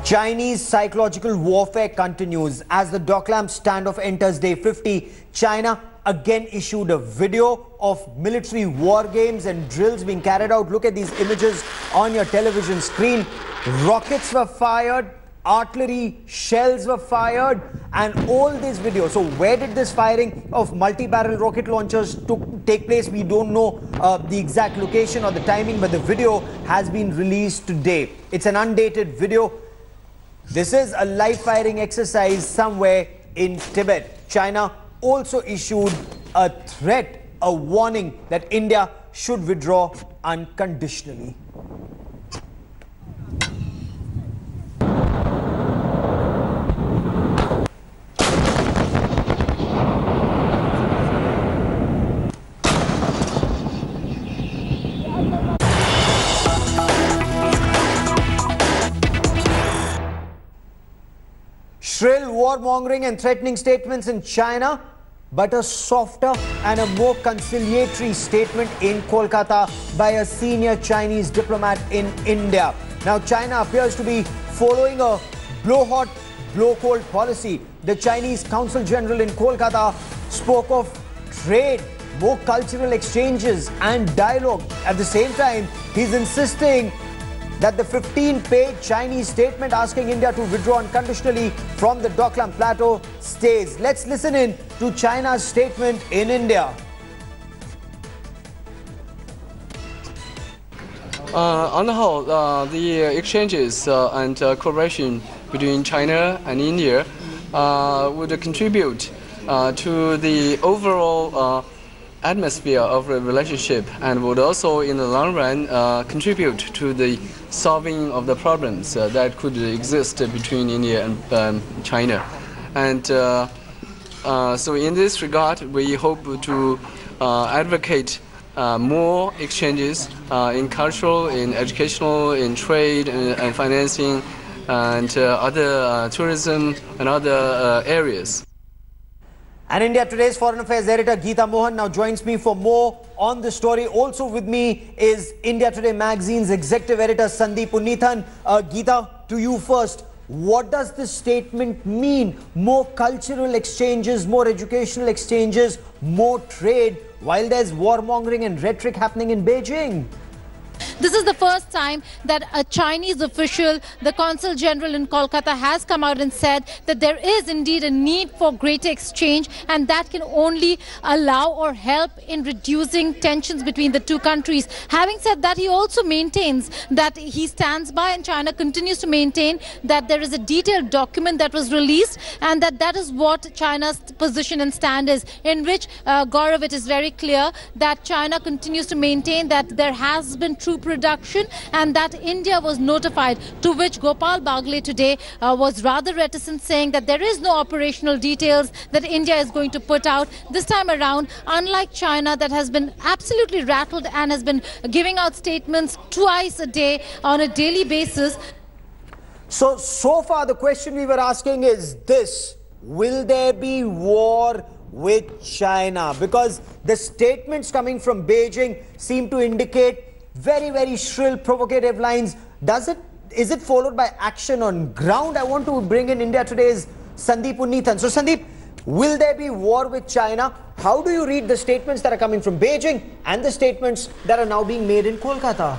Chinese psychological warfare continues as the Doklam standoff enters day 50. China again issued a video of military war games and drills being carried out. Look at these images on your television screen. Rockets were fired, artillery shells were fired, and all this video. So where did this firing of multi-barrel rocket launchers take place? We don't know the exact location or the timing, but the video has been released today. It's an undated video. This is a live firing exercise somewhere in Tibet. China also issued a threat, a warning that India should withdraw unconditionally. Shrill warmongering and threatening statements in China, but a softer and a more conciliatory statement in Kolkata by a senior Chinese diplomat in India. Now, China appears to be following a blow-hot, blow-cold policy. The Chinese Consul General in Kolkata spoke of trade, more cultural exchanges and dialogue. At the same time, he's insisting that the 15-page Chinese statement asking India to withdraw unconditionally from the Doklam plateau stays. Let's listen in to China's statement in India. On the whole, the exchanges and cooperation between China and India would contribute to the overall atmosphere of the relationship, and would also in the long run contribute to the solving of the problems that could exist between India and China. And so in this regard, we hope to advocate more exchanges in cultural, in educational, in trade and financing, and other tourism and other areas. And India Today's Foreign Affairs editor Geeta Mohan now joins me for more on the story. Also with me is India Today magazine's executive editor Sandeep Unnithan. Geeta, to you first. What does this statement mean? More cultural exchanges, more educational exchanges, more trade, while there's warmongering and rhetoric happening in Beijing? This is the first time that a Chinese official, the Consul General in Kolkata, has come out and said that there is indeed a need for greater exchange, and that can only allow or help in reducing tensions between the two countries. Having said that, he also maintains that he stands by, and China continues to maintain that there is a detailed document that was released, and that is what China's position and stand is, in which, Gaurav, it is very clear that China continues to maintain that there has been true production and that India was notified, to which Gopal Bagle today was rather reticent, saying that there is no operational details that India is going to put out this time around, unlike China that has been absolutely rattled and has been giving out statements twice a day on a daily basis. So far the question we were asking is this: will there be war with China? Because the statements coming from Beijing seem to indicate very, very shrill, provocative lines. Is it followed by action on ground? I want to bring in India Today's Sandeep Unnithan. So Sandeep, will there be war with China? How do you read the statements that are coming from Beijing and the statements that are now being made in Kolkata?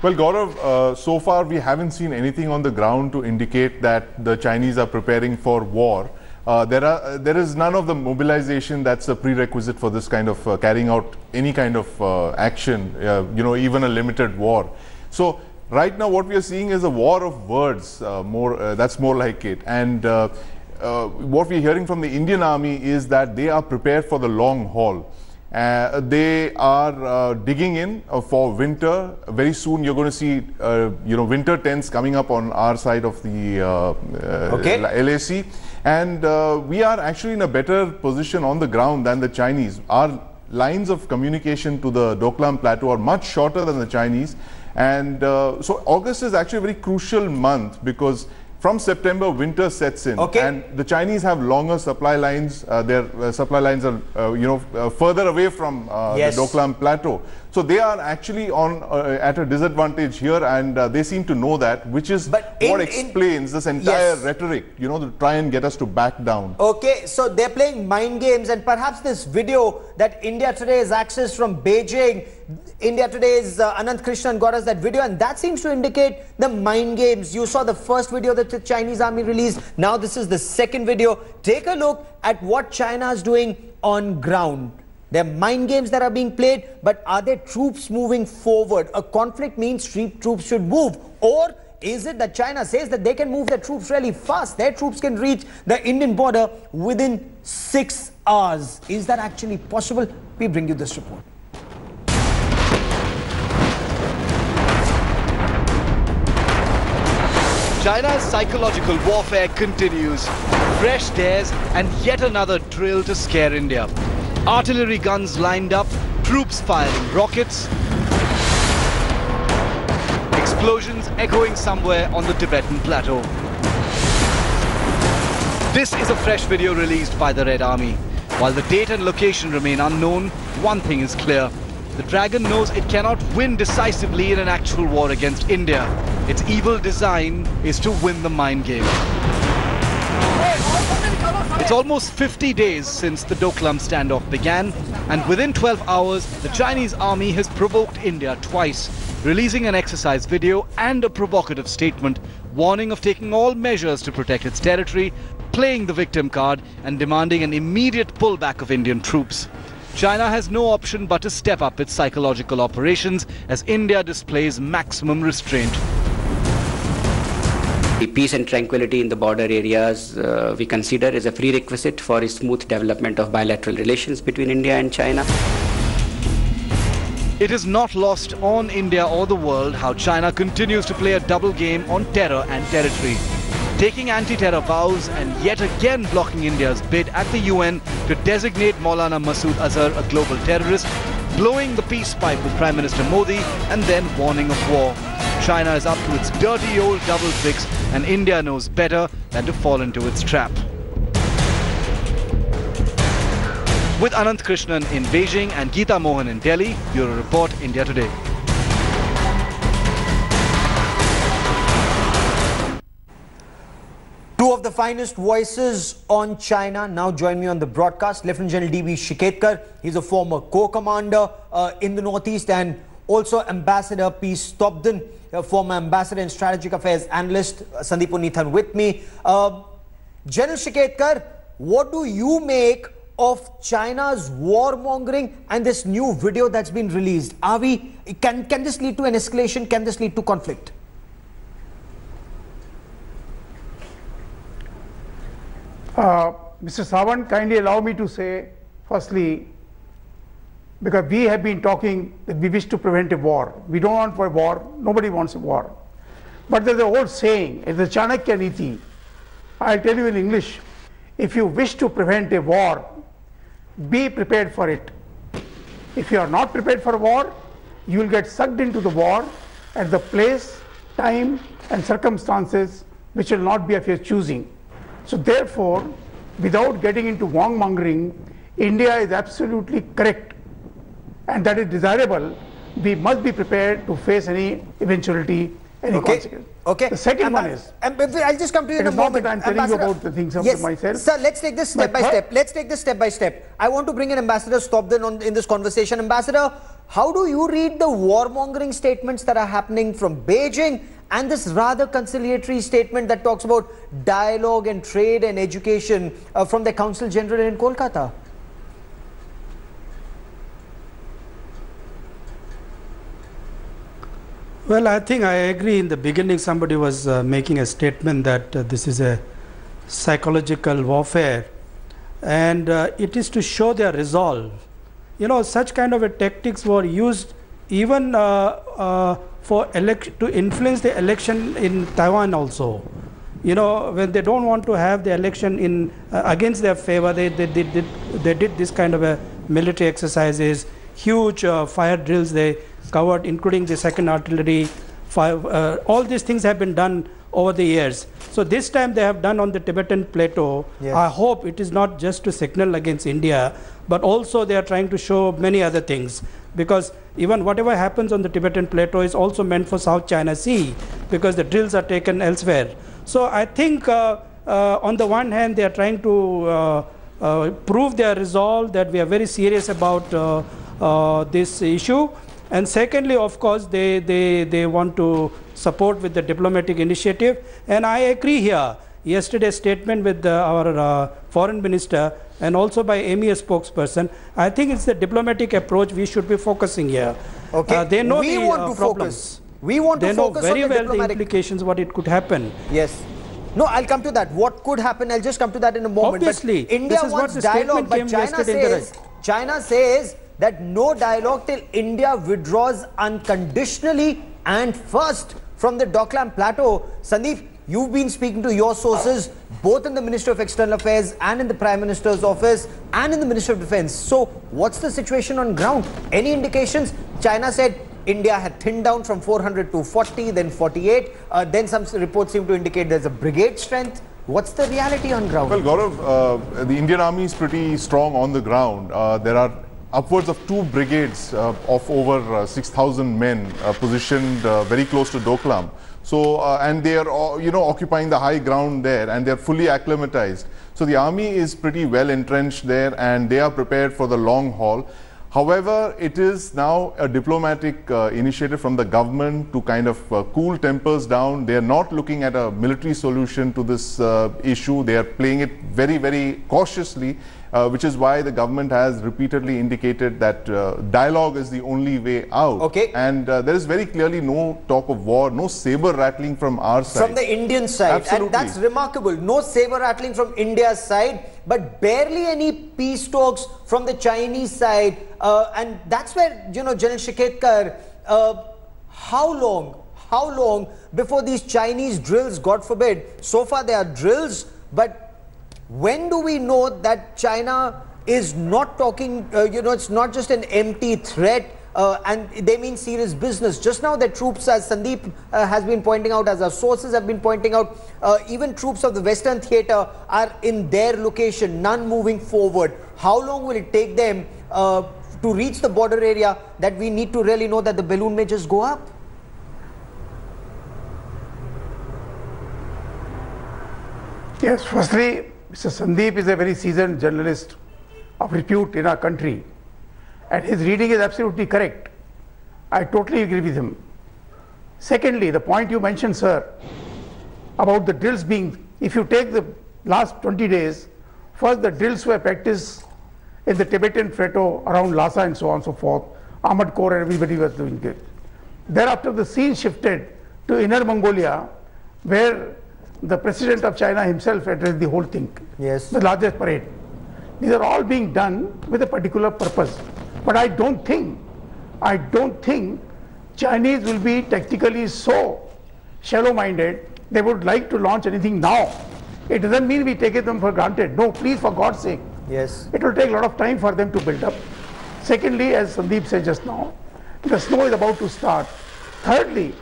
Well, Gaurav, so far we haven't seen anything on the ground to indicate that the Chinese are preparing for war. There is none of the mobilization that's a prerequisite for this kind of carrying out any kind of action, even a limited war. So right now what we are seeing is a war of words, that's more like it. And what we're hearing from the Indian army is that they are prepared for the long haul. They are digging in for winter. Very soon you're going to see, winter tents coming up on our side of the LAC. And we are actually in a better position on the ground than the Chinese. Our lines of communication to the Doklam plateau are much shorter than the Chinese. And so August is actually a very crucial month, because from September, winter sets in, and the Chinese have longer supply lines. Their supply lines are, further away from the Doklam plateau. So they are actually on at a disadvantage here, and they seem to know that, which is what explains this entire rhetoric, you know, to try and get us to back down. Okay, so they're playing mind games, and perhaps this video that India Today has accessed from Beijing, India Today's Anant Krishnan got us that video, and that seems to indicate the mind games. You saw the first video that the Chinese army released. Now this is the second video. Take a look at what China is doing on ground. There are mind games that are being played, but are there troops moving forward? A conflict means troops should move. Or is it that China says that they can move their troops really fast? Their troops can reach the Indian border within 6 hours. Is that actually possible? We bring you this report. China's psychological warfare continues. Fresh dares and yet another drill to scare India. Artillery guns lined up, troops firing rockets, explosions echoing somewhere on the Tibetan plateau. This is a fresh video released by the Red Army. While the date and location remain unknown, one thing is clear. The Dragon knows it cannot win decisively in an actual war against India. Its evil design is to win the mind game. It's almost 50 days since the Doklam standoff began, and within 12 hours, the Chinese army has provoked India twice, releasing an exercise video and a provocative statement, warning of taking all measures to protect its territory, playing the victim card, and demanding an immediate pullback of Indian troops. China has no option but to step up its psychological operations as India displays maximum restraint. The peace and tranquility in the border areas we consider as a prerequisite for a smooth development of bilateral relations between India and China. It is not lost on India or the world how China continues to play a double game on terror and territory. Taking anti-terror vows and yet again blocking India's bid at the UN to designate Maulana Masood Azhar a global terrorist, blowing the peace pipe with Prime Minister Modi and then warning of war. China is up to its dirty old double fix, and India knows better than to fall into its trap. With Anant Krishnan in Beijing and Geeta Mohan in Delhi, Bureau Report, India Today. Two of the finest voices on China now join me on the broadcast. Lieutenant General D.B. Shiketkar, he's a former co-commander in the Northeast, and also Ambassador P. Stobden, former Ambassador and Strategic Affairs Analyst. Sandeep Unithan with me. General Shiketkar, what do you make of China's warmongering and this new video that's been released? Can this lead to an escalation? Can this lead to conflict? Mr. Sawant, kindly allow me to say, firstly, because we have been talking that we wish to prevent a war. We don't want a war. Nobody wants a war. But there's an old saying, it's the Chanakya Niti. I'll tell you in English, if you wish to prevent a war, be prepared for it. If you are not prepared for a war, you will get sucked into the war at the place, time, and circumstances which will not be of your choosing. So therefore, without getting into warmongering, India is absolutely correct, and that is desirable. We must be prepared to face any eventuality, any consequence. Okay. The second one is, I'll just come to you in a moment. I'm telling you about the things of myself. Sir, let's take this step by step. Let's take this step by step. I want to bring in Ambassador Stobden in this conversation. Ambassador, how do you read the warmongering statements that are happening from Beijing and this rather conciliatory statement that talks about dialogue and trade and education from the Consul General in Kolkata? Well, I think I agree. In the beginning, somebody was making a statement that this is a psychological warfare, and it is to show their resolve. You know, such kind of tactics were used even to influence the election in Taiwan also. You know, when they don't want to have the election in against their favor, they did this kind of military exercises, huge fire drills they covered, including the second artillery. All these things have been done over the years. So this time they have done on the Tibetan plateau. Yes. I hope it is not just to signal against India, but also they are trying to show many other things. Because even whatever happens on the Tibetan plateau is also meant for South China Sea, because the drills are taken elsewhere. So I think on the one hand they are trying to prove their resolve that we are very serious about this issue, and secondly, of course, they want to support with the diplomatic initiative. And I agree here. Yesterday's statement with our foreign minister and also by MEA spokesperson, I think it's the diplomatic approach we should be focusing here. Okay. They know we the want to problems. focus. We want to focus very on the well diplomatic the implications, what it could happen. Yes. No, I'll come to that. What could happen? I'll just come to that in a moment. Obviously, but India wants dialogue, but China says that no dialogue till India withdraws unconditionally and first from the Doklam plateau. Sandeep, you've been speaking to your sources both in the Ministry of External Affairs and in the Prime Minister's office and in the Ministry of Defense. So what's the situation on ground? Any indications? China said India had thinned down from 400 to 40, then 48. Then some reports seem to indicate there's a brigade strength. What's the reality on ground? Well, Gaurav, the Indian Army is pretty strong on the ground. There are upwards of 2 brigades of over 6,000 men positioned very close to Doklam. So, and they are, occupying the high ground there, and they are fully acclimatized. So the army is pretty well entrenched there, and they are prepared for the long haul. However, it is now a diplomatic initiative from the government to kind of cool tempers down. They are not looking at a military solution to this issue. They are playing it very, very cautiously, which is why the government has repeatedly indicated that dialogue is the only way out. Okay. And there is very clearly no talk of war, no saber rattling from our side. From the Indian side. Absolutely. And that's remarkable. No saber rattling from India's side, but barely any peace talks from the Chinese side. And that's where, General Shiketkar, how long before these Chinese drills, God forbid, so far they are drills, but when do we know that China is not talking, it's not just an empty threat, and they mean serious business? Just now the troops, as Sandeep has been pointing out, as our sources have been pointing out, even troops of the Western Theatre are in their location, none moving forward. How long will it take them to reach the border area that we need to really know that the balloon may just go up? Yes, firstly, Mr. Sandeep is a very seasoned journalist of repute in our country, and his reading is absolutely correct. I totally agree with him. Secondly, the point you mentioned, sir, about the drills being, if you take the last 20 days, first the drills were practiced in the Tibetan plateau around Lhasa and so on and so forth. Ahmad Kaur and everybody was doing it. Thereafter the scene shifted to Inner Mongolia, where the president of China himself addressed the whole thing. Yes. The largest parade. These are all being done with a particular purpose. But I don't think Chinese will be tactically so shallow-minded they would like to launch anything now. It doesn't mean we take them for granted. No, please, for God's sake. Yes. It will take a lot of time for them to build up. Secondly, as Sandeep said just now, the snow is about to start. Thirdly,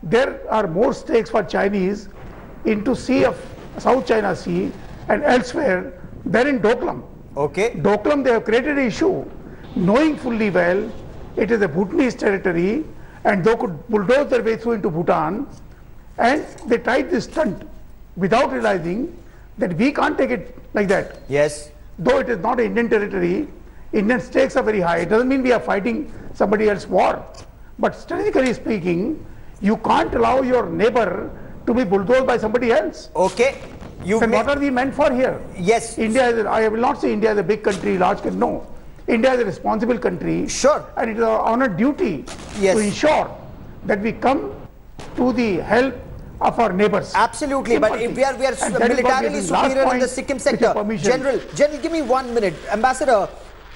there are more stakes for Chinese into Sea of South China Sea and elsewhere than in Doklam. Okay. Doklam, they have created an issue, knowing fully well it is a Bhutanese territory, and they could bulldoze their way through into Bhutan, and they tried this stunt without realizing that we can't take it like that. Yes. Though it is not an Indian territory, Indian stakes are very high. It doesn't mean we are fighting somebody else's war. But strategically speaking, you can't allow your neighbor to be bulldozed by somebody else. Okay. Then what are we meant for here? Yes. India is, I will not say India is a big country, large country. No. India is a responsible country. Sure. And it is our honor duty to ensure that we come to the help of our neighbors. Absolutely. But if we are militarily superior in the Sikkim sector. General, give me 1 minute. Ambassador,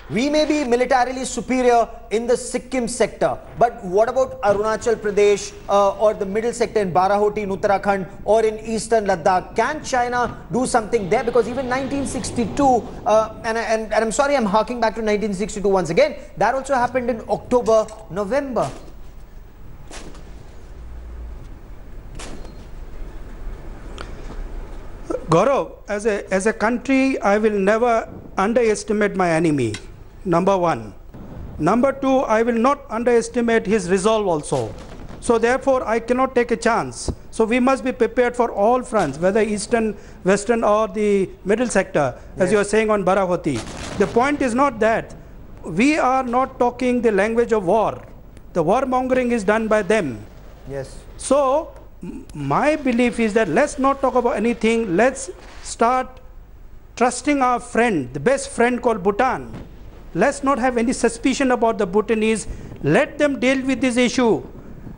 we may be militarily superior in the Sikkim sector, but what about Arunachal Pradesh or the middle sector in Barahoti in Uttarakhand or in eastern Ladakh? Can China do something there? Because even 1962, and I'm sorry I'm harking back to 1962 once again, that also happened in October, November. Gaurav, as a country, I will never underestimate my enemy. Number one. Number two, I will not underestimate his resolve also. So therefore, I cannot take a chance. So we must be prepared for all fronts, whether eastern, western, or the middle sector, as you are saying on Barawati. The point is not that. We are not talking the language of war. The warmongering is done by them. Yes. So my belief is that let's not talk about anything. Let's start trusting our friend, the best friend called Bhutan. Let's not have any suspicion about the Bhutanese. Let them deal with this issue.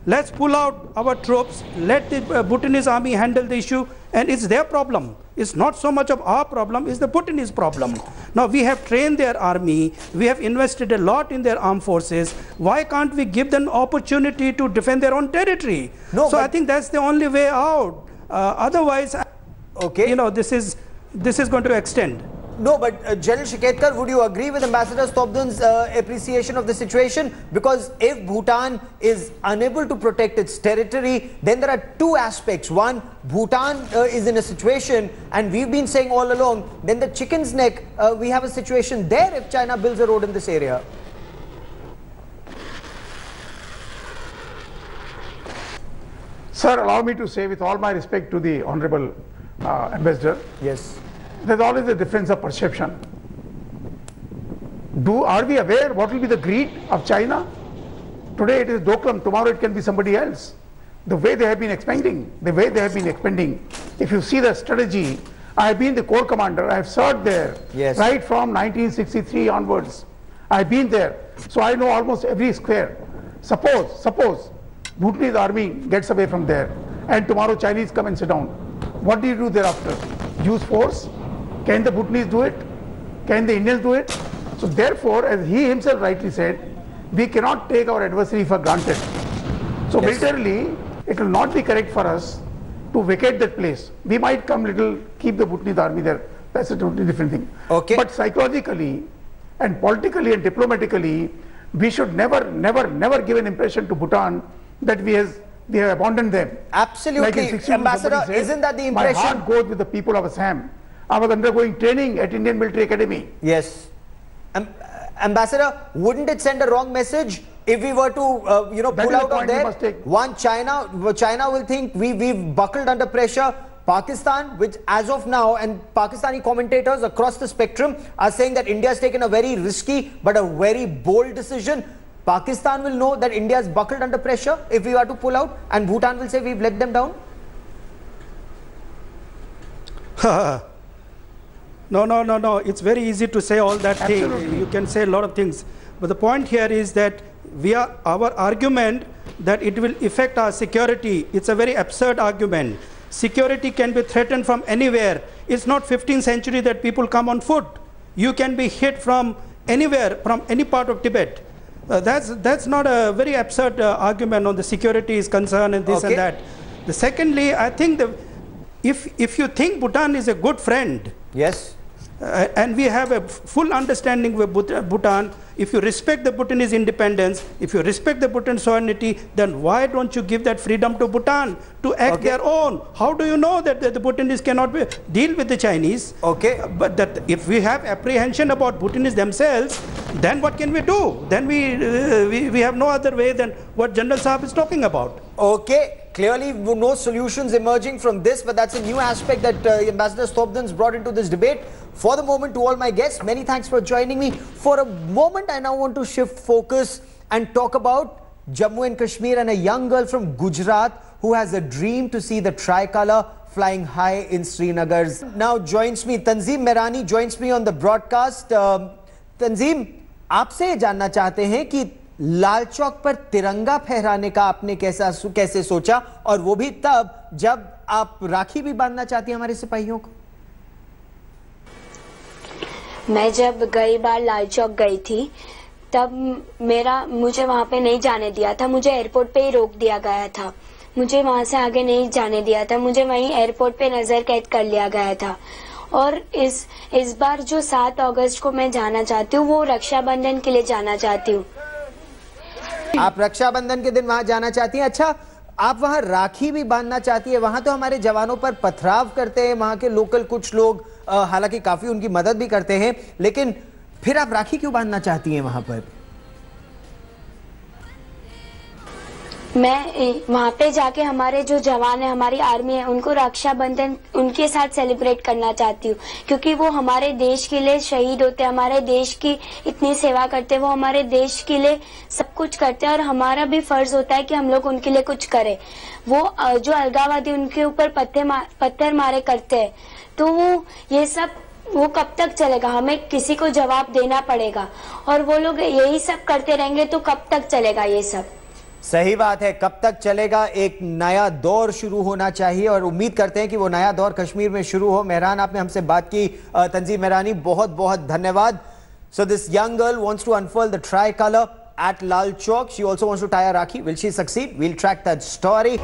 Let's pull out our troops. Let the Bhutanese army handle the issue, and it's their problem. It's not so much of our problem, it's the Bhutanese problem. Now we have trained their army, we have invested a lot in their armed forces. Why can't we give them opportunity to defend their own territory? No, so I think that's the only way out. Otherwise, okay, you know, this is going to extend. No, but General Shiketkar, would you agree with Ambassador Stobdan's appreciation of the situation? Because if Bhutan is unable to protect its territory, then there are two aspects. One, Bhutan is in a situation, and we've been saying all along, then the chicken's neck, we have a situation there if China builds a road in this area. Sir, allow me to say, with all my respect to the Honorable Ambassador, yes, there's always a difference of perception. Are we aware what will be the greed of China? Today it is Doklam, tomorrow it can be somebody else. The way they have been expanding, if you see the strategy, I have been the corps commander, I have served there, right from 1963 onwards. I have been there, so I know almost every square. Suppose Bhutanese army gets away from there, and tomorrow Chinese come and sit down. What do you do thereafter? Use force? Can the Bhutanese do it? Can the Indians do it? So therefore, as he himself rightly said, we cannot take our adversary for granted. So militarily, it will not be correct for us to vacate that place. We might keep the Bhutanese army there. That's a totally different thing. Okay. But psychologically and politically and diplomatically, we should never give an impression to Bhutan that we have abandoned them. Absolutely. Like Ambassador, isn't that the impression? My heart goes with the people of Assam. I was undergoing training at Indian Military Academy. Yes. Ambassador, wouldn't it send a wrong message if we were to, pull out of there? One, China will think we've buckled under pressure. Pakistan, which as of now, and Pakistani commentators across the spectrum are saying that India has taken a very risky but a very bold decision. Pakistan will know that India is buckled under pressure if we are to pull out, and Bhutan will say we've let them down. No. It's very easy to say all that thing. You can say a lot of things. But the point here is that our argument that it will affect our security, it's a very absurd argument. Security can be threatened from anywhere. It's not 15th century that people come on foot. You can be hit from anywhere, from any part of Tibet. That's not a very absurd argument on the security is concerned and this and that. Secondly, I think if you think Bhutan is a good friend, yes, and we have a full understanding with Bhutan, if you respect the Bhutanese independence, if you respect the Bhutan sovereignty, then why don't you give that freedom to Bhutan to act their own? How do you know that the Bhutanese cannot deal with the Chinese? But that if we have apprehension about Bhutanese themselves, then what can we do? Then we have no other way than what General Saab is talking about. Clearly no solutions emerging from this, but that's a new aspect that Ambassador Stobdan's brought into this debate. For the moment, to all my guests, many thanks for joining me. For a moment, I now want to shift focus and talk about Jammu and Kashmir and a young girl from Gujarat who has a dream to see the tricolour flying high in Srinagar. Now joins me, Tanzeem Mehrani joins me on the broadcast. Tanzeem, आपसे जानना चाहते हैं कि लाल चौक पर तिरंगा फहराने का आपने कैसे सोचा, और वो भी तब जब आप राखी भी बांधना चाहती हैं हमारे सिपाहियों को? मैं जब गई बार लाल चौक गई थी तब मुझे वहां पे नहीं जाने दिया था, मुझे एयरपोर्ट पे ही रोक दिया गया था, मुझे वहां से आगे नहीं जाने दिया था, मुझे वहीं एयरपोर्ट पे नजर कैद कर लिया गया था। और इस बार जो 7 अगस्त को मैं जाना चाहती हूँ वो रक्षाबंधन के लिए जाना चाहती हूँ। आप रक्षाबंधन के दिन वहां जाना चाहती हैं? अच्छा, आप वहां राखी भी बांधना चाहती है? वहां तो हमारे जवानों पर पथराव करते हैं वहां के लोकल कुछ लोग, हालांकि काफी उनकी मदद भी करते हैं, लेकिन फिर आप राखी क्यों बांधना चाहती हैं वहां पर? मैं वहाँ पे जाके हमारे जो जवान है, हमारी आर्मी है, उनको रक्षाबंधन उनके साथ सेलिब्रेट करना चाहती हूँ, क्योंकि वो हमारे देश के लिए शहीद होते हैं, हमारे देश की इतनी सेवा करते हैं, वो हमारे देश के लिए सब कुछ करते हैं और हमारा भी फर्ज होता है कि हम लोग उनके लिए कुछ करें। वो जो अलगाववादी उनके ऊपर पत्थर मारे करते हैं, तो ये सब वो कब तक चलेगा? हमें किसी को जवाब देना पड़ेगा और वो लोग यही सब करते रहेंगे तो कब तक चलेगा ये सब? सही बात है, कब तक चलेगा? एक नया दौर शुरू होना चाहिए और उम्मीद करते हैं कि वो नया दौर कश्मीर में शुरू हो। मेहरान, आपने हमसे बात की। तंजीम मेहरानी, बहुत बहुत धन्यवाद। So this young girl wants to unfurl the tricolor at Lal Chowk. She also wants to tie a rakhi. Will she succeed? We'll track that story.